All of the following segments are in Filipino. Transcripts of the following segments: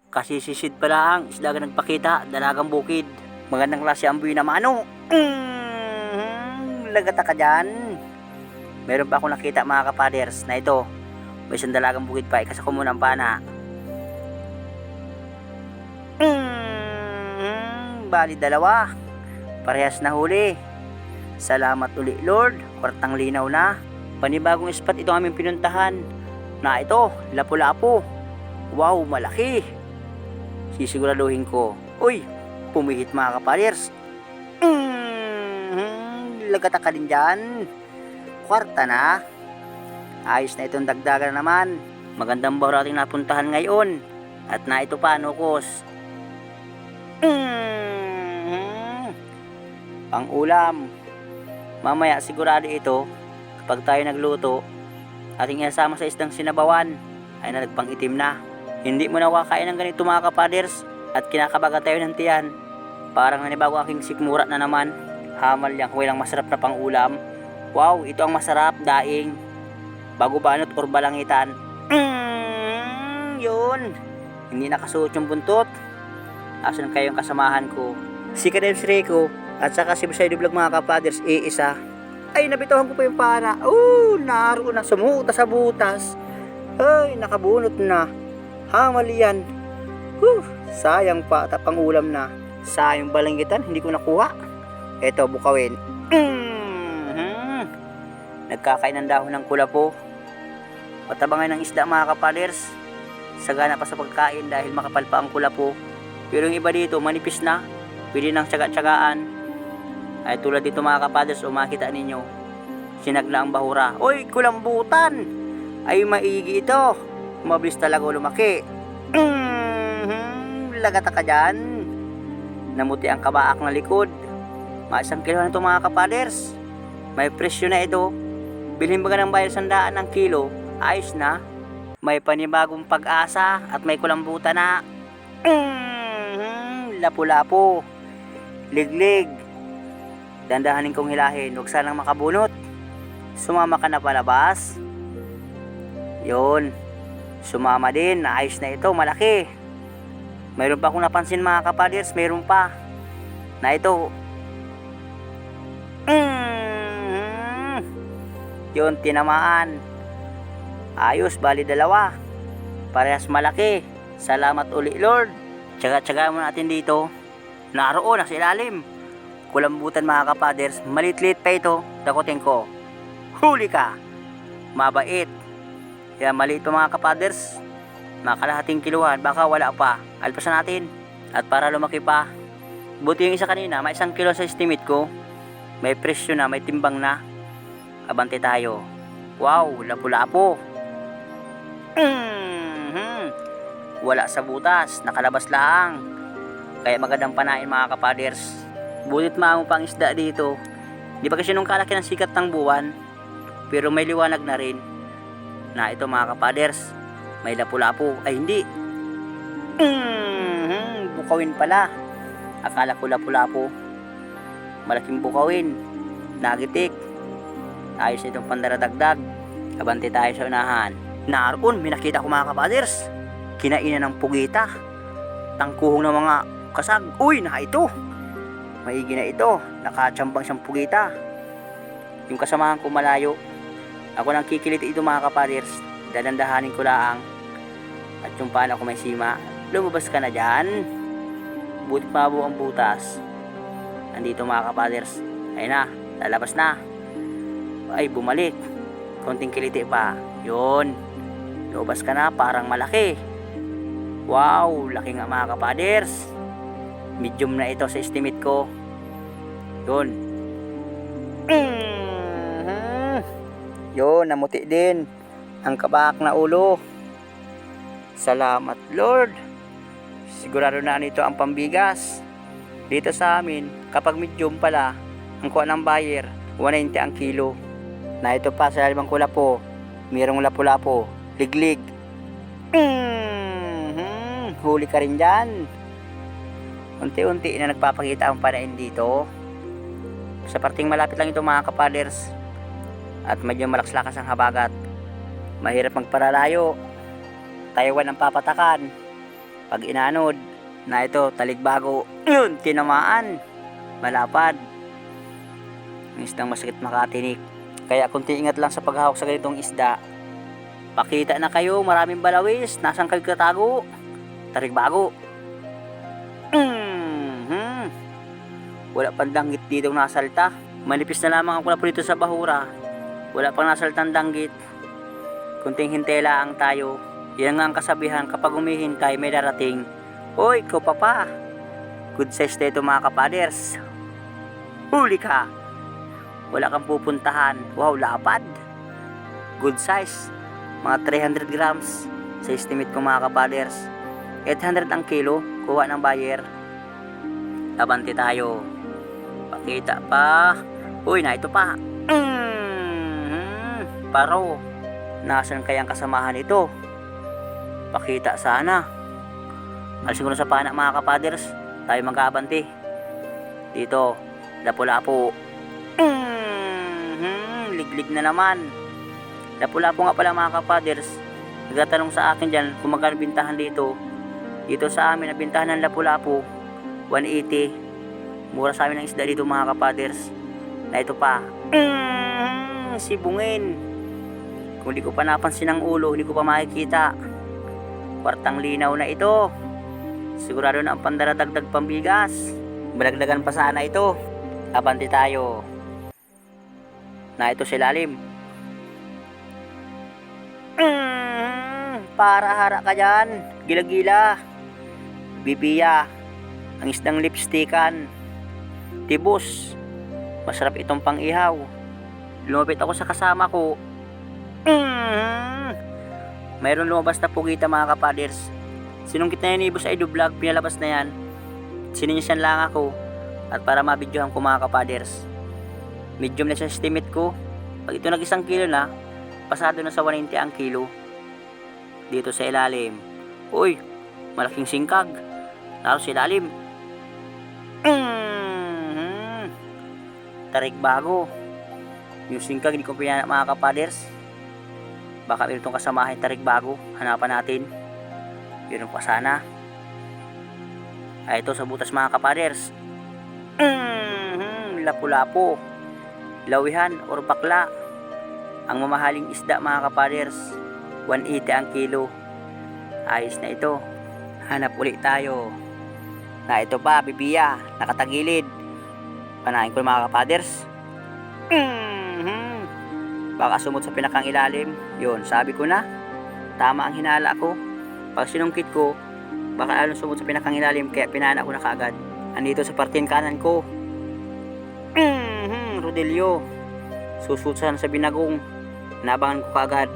Kasi sisid pala ang isda ka nagpakita, dalagang bukid. Magandang klase ang buhay naman ano. Lagata ka dyan. Meron pa akong nakita mga kapaders na ito. May isang dalagang bukid pa, ikasa ko muna ang pana. Bali dalawa. Parehas na huli. Salamat uli Lord, kwartang linaw na. Panibagong spot ito aming pinuntahan. Na ito, lapu-lapu. Wow, malaki. Sisiguraduhin ko. Uy, pumihit mga kapaders. Lagata ka din dyan. Kwarta na. Ayos na itong dagdagan naman. Magandang bahura ating napuntahan ngayon. At na ito pa, nukos. Pang ulam. Mamaya sigurado ito, kapag tayo nagluto, ating isasama sa isdang sinabawan, ay nalagpang itim na. Hindi mo na kakain ng ganito mga kapaders, at kinakabaga tayo ng tiyan. Parang nanibago aking sikmura na naman. Hamal yang walang masarap na pang ulam. Wow, ito ang masarap, daing. Bago banot or balangitan. Yun. Hindi nakasuot yung buntot. Asan kayong kasamahan ko? Si Kadebs Rico at saka si Busay Vlog mga kapaders, iisa. Ay, nabitahan ko pa yung para. Naroon na sumuta sa butas. Ay, nakabunot na. Hamal yan. Sayang pa, tapang ulam na. Sayang balangitan, hindi ko nakuha. Eto, bukawin. Nagkakain ng dahon ng kulapo. Matabangan ng isda mga kapaders. Sagana pa sa pagkain dahil makapal pa ang kulapo. Pero yung iba dito manipis na. Pwede nang tsaga-tsagaan. Ay tulad dito mga kapaders, makita ninyo. Sinagla ang bahura. Oy, kulambutan! Ay maigi ito. Mabilis talaga lumaki. Lagata ka dyan. Namuti ang kabaak na likod. Maisang kilo na ito mga kapaders. May presyo na ito. Bilhin ba ng bayar 100 ng kilo? Ayos na. May panibagong pag-asa at may kulambutan na. Lapu-lapu. Liglig. Dandahanin kong hilahin. Huwag sanang makabunot. Sumama ka na palabas. Yun. Sumama din. Ayos na ito. Malaki. Mayroon pa akong napansin mga kapaders. Mayroon pa. Na ito. Yun, tinamaan. Ayos, bali dalawa. Parehas malaki. Salamat uli Lord. Tsaga-tsaga mo natin dito. Naroon na sa ilalim. Kulambutan mga kapaders. Malit-lit pa ito. Dakutin ko. Huli ka. Mabait. Kaya maliit pa mga kapaders. Makalahating kiluhan. Baka wala pa. Alpasan natin. At para lumaki pa. Buti yung isa kanina. May 1 kilo sa estimate ko. May presyo na. May timbang na. Abante tayo. Wow, lapu-lapu. Wala sa butas, nakalabas lang. Kaya magandang panain mga kapaders. Butit maamo pang isda dito. Di ba kasi nung kalaki ng sikat ng buwan, pero may liwanag na rin. Na ito mga kapaders, may lapu-lapu. Ay hindi. Bukawin pala. Akala ko lapu-lapu. Malaking bukawin. Nagitik. Ayos itong pandaradagdag. Abante tayo sa unahan. Naroon, may nakita ko mga kapaders. Kinainan ng pugita. Tangkuhong ng mga kasag. Uy, ito. Maigi na ito. Nakatsambang siyang pugita. Yung kasamahan ko malayo. Ako nang kikilit ito mga kapaders. Dadandahanin ko lang. At yung pala ko may sima. Lumabas ka na dyan. Butit mabuo ang butas. Andito mga kapaders. Ayun na, lalabas na. Ay, bumalik. Konting kiliti pa. Yun. Lumabas ka na, parang malaki. Wow, laki nga mga kapaders. Medium na ito sa estimate ko. Yun. Yun, namuti din. Ang kabak na ulo. Salamat Lord. Sigurado na nito ang pambigas. Dito sa amin, kapag medium pala, ang kuha ng buyer, 190 ang kilo. Na ito pa sa limang kulapo, mayroong lapu-lapo, liglig. Huli ka rin dyan. Unti-unti na nagpapakita ang panain dito. Sa parting malapit lang ito mga kapaders. At medyo malakslakas ang habagat. Mahirap magparalayo. Taiwan ang papatakan. Pag inanod, na ito, taligbago. Yun, tinamaan. Malapad. Ang isdang masakit makatinik. Kaya kunti ingat lang sa paghawak sa ganitong isda. Pakita na kayo, maraming balawis. Nasaan kayo katago? Taligbago. Wala pang danggit dito nasalta. Manipis na lamang ang kulapo dito sa bahura. Wala pang nasaltang danggit. Kunting hintela ang tayo. Yan nga ang kasabihan, kapag humihintay may darating. Hoy, ko papa. Good size na ito mga kapaders. Huli ka. Wala kang pupuntahan. Wow, lapad. Good size. Mga 300 grams. Sa estimate ko mga kapaders. 800 ang kilo. Kuha ng buyer. Abante tayo. Pakita pa. Uy, na ito pa. Paro. Nasaan kayang kasamahan ito? Pakita sana. Alisin ko na sa pana mga kapaders. Tayo mag-aabante. Dito. Lapu-lapu. Liglig na naman. Lapu-lapu nga pala mga kapaders. Nagtatanong sa akin dyan kung magkano bintahan dito. Dito sa amin, nabintahan ng lapu-lapu 180. Mura sa amin ng isda dito mga kapaders. Na ito pa. Sibungin. Kung di ko pa napansin ang ulo, hindi ko pa makikita. Kwartang linaw na ito. Sigurado na ang pandaradagdag pambigas. Balagdagan pa sana ito. Abante tayo. Na ito sa ilalim. Para hara ka dyan. Gila-gila. Bibiya. Ang isdang lipstickan. Tibos. Masarap itong pang-ihaw. Lumapit ako sa kasama ko. Mayroon lumabas na pugita mga kapaders. Sinungkit na yan ibo sa ido-vlog. Pinalabas na yan. Sininyasan lang ako. At para mabidyohan ko mga kapaders. Medium na sa estimate ko. Pag ito nag 1 kilo na, pasado na sa 190 ang kilo. Dito sa ilalim. Uy, malaking singkag. Naroon sa ilalim. Tarik bago. Yung singkag hindi ko pinana mga kapaders. Baka meron itong kasamahin tarik bago. Hanapan natin. Yun ang pasana. Ay ito sa butas mga kapaders. Lapu-lapu. Lawihan or bakla. Ang mamahaling isda mga kapaders. 180 ang kilo. Ayos na ito. Hanap ulit tayo. Na ito pa, bibiya. Nakatagilid. Panahin ko mga kapaders. Baka sumot sa pinakang ilalim. Yun, sabi ko na. Tama ang hinala ko. Pag sinungkit ko, baka lalong sumot sa pinakang ilalim. Kaya pinana ko na kaagad. Andito sa partin kanan ko. Rodelio. Susutan sa binagong. Nabangan ko kaagad.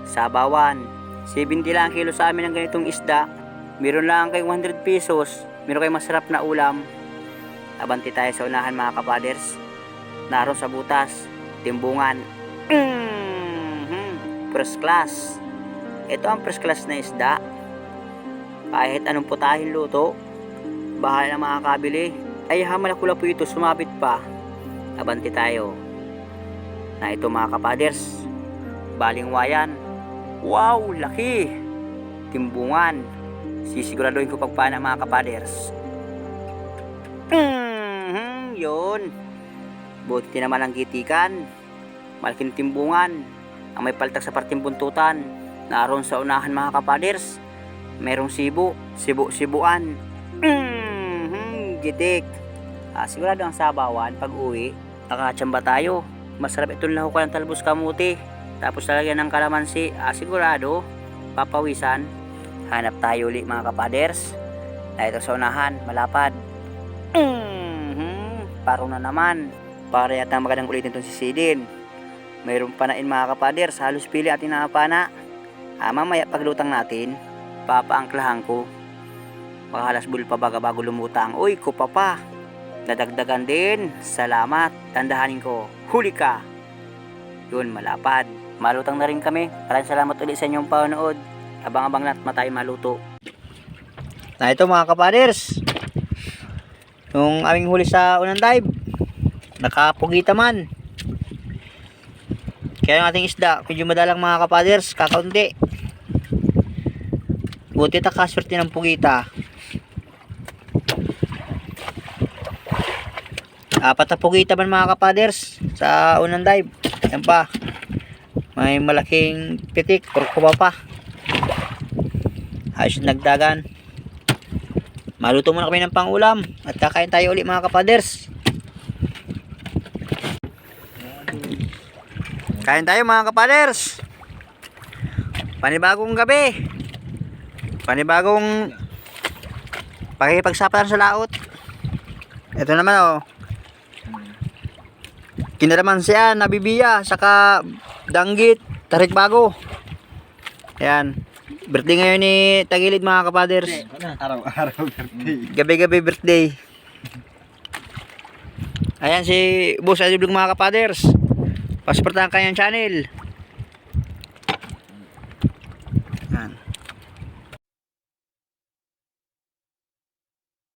Sabawan. 70 lang kilo sa amin ng ganitong isda. Meron lang kayong 100 pesos. Meron kayong masarap na ulam. Abante tayo sa unahan mga kapaders. Naroon sa butas. Timbungan. First class. Ito ang first class na isda. Kahit anong putahin luto, bahala na makakabili. Ay hamal po ito, sumabit pa. Abante tayo. Na ito mga kapaders. Balingwayan. Wow, laki. Timbungan. Sisiguraduhin ko pagpana mga kapaders. Yun. Buti naman ang gitikan. Malaking timbungan. Ang may paltak sa parting buntutan. Naroon sa unahan mga kapaders. Merong sibo. Sibuan. Gitik. Sigurado ang sabawan pag uwi. Nakatsamba tayo. Masarap itong lahukan ng talbos kamuti. Tapos lalagyan ng kalamansi. Sigurado. Papawisan. Hanap tayo ulit mga kapaders. Na ito sa unahan. Malapad. Paro na naman. Para yata magandang ulitin itong sisidin. Mayroong panain mga kapaders. Halos pili at inapana. Mamaya paglutang natin, papaangklahan ko. Makahalasbul pa bago lumutang. Uy, ko pa. Nadagdagan din. Salamat. Tandahanin ko. Huli ka. Yun, malapad. Malutang na rin kami. Maraming salamat ulit sa inyong panonood. Abang-abang na't matay maluto. Na ito mga kapaders. Yung aming huli sa unang dive. Nakapugita man. Kaya yung ating isda, medyo madalang mga kapaders, kakaunti. Buti takaswerte ng pugita. 4 na pugita man mga kapaders sa unang dive. Yan pa. May malaking pitik. Kurkuba pa. Ayos nagdagan. Maluto muna kami ng pangulam. At kakain tayo ulit mga kapaders. Kain tayo mga kapaders. Panibagong gabi. Panibagong pakipagsapatan sa laot. Ito naman oh. Kinalamansian, nabibiya, saka danggit, tarik bago. Ayan. Birthday ngayon ni Tagilid mga kapaders. Araw-araw birthday. Gabi-gabi birthday. Ayan si Boss Adiblig mga kapaders. Pasuportahan kanyang channel.